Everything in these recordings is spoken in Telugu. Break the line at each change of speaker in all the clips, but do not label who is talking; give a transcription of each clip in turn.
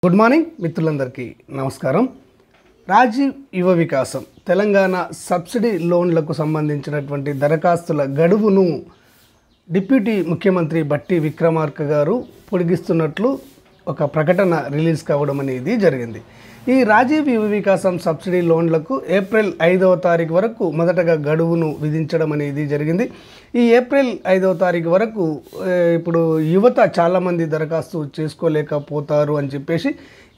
గుడ్ మార్నింగ్ మిత్రులందరికీ నమస్కారం. రాజీవ్ యువ వికాసం తెలంగాణ సబ్సిడీ లోన్లకు సంబంధించినటువంటి దరఖాస్తుల గడువును డిప్యూటీ ముఖ్యమంత్రి బట్టి విక్రమార్క గారు పొడిగిస్తున్నట్లు ఒక ప్రకటన రిలీజ్ కావడం అనేది జరిగింది. ఈ రాజీవ్ యువ వికాసం సబ్సిడీ లోన్లకు ఏప్రిల్ 5వ తారీఖు వరకు మొదటగా గడువును విధించడం అనేది జరిగింది. ఈ ఏప్రిల్ 5వ తారీఖు వరకు ఇప్పుడు యువత చాలామంది దరఖాస్తు చేసుకోలేకపోతారు అని చెప్పేసి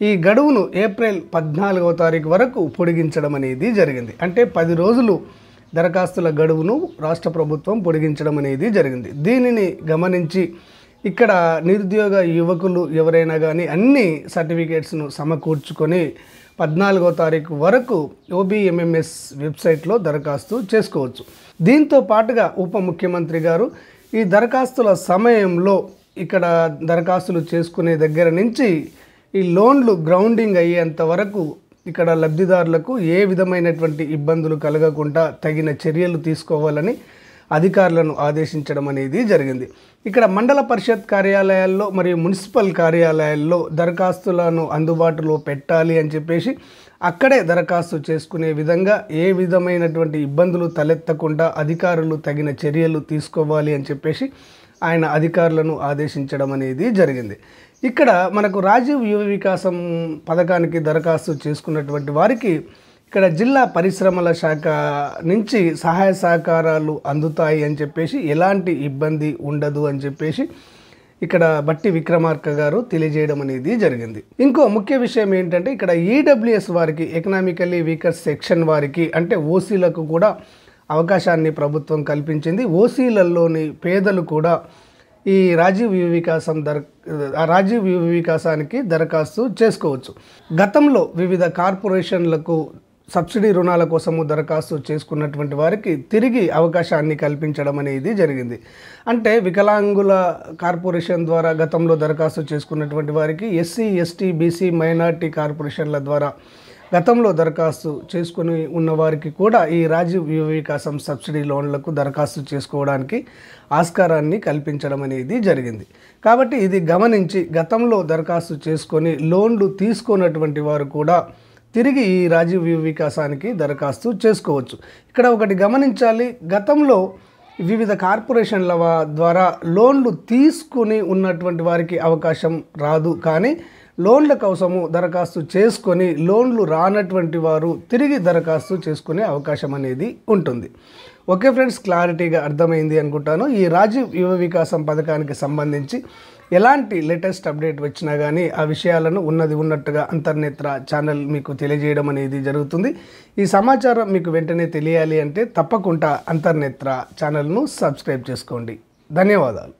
ఈ గడువును ఏప్రిల్ 14వ తారీఖు వరకు పొడిగించడం అనేది జరిగింది. అంటే 10 రోజులు దరఖాస్తుల గడువును రాష్ట్ర ప్రభుత్వం పొడిగించడం అనేది జరిగింది. దీనిని గమనించి ఇక్కడ నిరుద్యోగ యువకులు ఎవరైనా కానీ అన్ని సర్టిఫికేట్స్ను సమకూర్చుకొని 14వ తారీఖు వరకు OBMMS వెబ్సైట్లో దరఖాస్తు చేసుకోవచ్చు. దీంతో పాటుగా ఉప ముఖ్యమంత్రి గారు ఈ దరఖాస్తుల సమయంలో ఇక్కడ దరఖాస్తులు చేసుకునే దగ్గర నుంచి ఈ లోన్లు గ్రౌండింగ్ అయ్యేంత వరకు ఇక్కడ లబ్ధిదారులకు ఏ విధమైనటువంటి ఇబ్బందులు కలగకుండా తగిన చర్యలు తీసుకోవాలని అధికారులను ఆదేశించడం అనేది జరిగింది. ఇక్కడ మండల పరిషత్ కార్యాలయాల్లో మరియు మున్సిపల్ కార్యాలయాల్లో దరఖాస్తులను అందుబాటులో పెట్టాలి అని చెప్పేసి అక్కడే దరఖాస్తు చేసుకునే విధంగా ఏ విధమైనటువంటి ఇబ్బందులు తలెత్తకుండా అధికారులు తగిన చర్యలు తీసుకోవాలి అని చెప్పేసి ఆయన అధికారులను ఆదేశించడం అనేది జరిగింది. ఇక్కడ మనకు రాజీవ్ యువ వికాసం పథకానికి దరఖాస్తు చేసుకున్నటువంటి వారికి ఇక్కడ జిల్లా పరిశ్రమల శాఖ నుంచి సహాయ సహకారాలు అందుతాయి అని చెప్పేసి ఎలాంటి ఇబ్బంది ఉండదు అని చెప్పేసి ఇక్కడ బట్టి విక్రమార్క గారు తెలియజేయడం అనేది జరిగింది. ఇంకో ముఖ్య విషయం ఏంటంటే ఇక్కడ EWS వారికి ఎకనామికల్లీ వీకర్ సెక్షన్ వారికి అంటే ఓసీలకు కూడా అవకాశాన్ని ప్రభుత్వం కల్పించింది. ఓసీలలోని పేదలు కూడా ఈ రాజీవ్ యువ వికాసానికి దరఖాస్తు చేసుకోవచ్చు. గతంలో వివిధ కార్పొరేషన్లకు సబ్సిడీ రుణాల కోసము దరఖాస్తు చేసుకున్నటువంటి వారికి తిరిగి అవకాశాన్ని కల్పించడం అనేది జరిగింది. అంటే వికలాంగుల కార్పొరేషన్ ద్వారా గతంలో దరఖాస్తు చేసుకున్నటువంటి వారికి SC, ST, BC మైనార్టీ కార్పొరేషన్ల ద్వారా గతంలో దరఖాస్తు చేసుకుని ఉన్నవారికి కూడా ఈ రాజీవ్ యువ వికాసం సబ్సిడీ లోన్లకు దరఖాస్తు చేసుకోవడానికి ఆస్కారాన్ని కల్పించడం అనేది జరిగింది. కాబట్టి ఇది గమనించి గతంలో దరఖాస్తు చేసుకొని లోన్లు తీసుకున్నటువంటి వారు కూడా తిరిగి ఈ రాజీవ్ యువ వికాసానికి దరఖాస్తు చేసుకోవచ్చు. ఇక్కడ ఒకటి గమనించాలి, గతంలో వివిధ కార్పొరేషన్ల ద్వారా లోన్లు తీసుకుని ఉన్నటువంటి వారికి అవకాశం రాదు. కానీ లోన్ల కోసము దరఖాస్తు చేసుకొని లోన్లు రానటువంటి వారు తిరిగి దరఖాస్తు చేసుకునే అవకాశం అనేది ఉంటుంది. ఓకే ఫ్రెండ్స్, క్లారిటీగా అర్థమైంది అనుకుంటాను. ఈ రాజీవ్ యువ వికాసం పథకానికి సంబంధించి ఎలాంటి లేటెస్ట్ అప్డేట్ వచ్చినా కానీ ఆ విషయాలను ఉన్నట్టుగా అంతర్నేత్ర ఛానల్ మీకు తెలియజేయడం అనేది జరుగుతుంది. ఈ సమాచారం మీకు వెంటనే తెలియాలి అంటే తప్పకుండా అంతర్నేత్ర ఛానల్ను సబ్స్క్రైబ్ చేసుకోండి. ధన్యవాదాలు.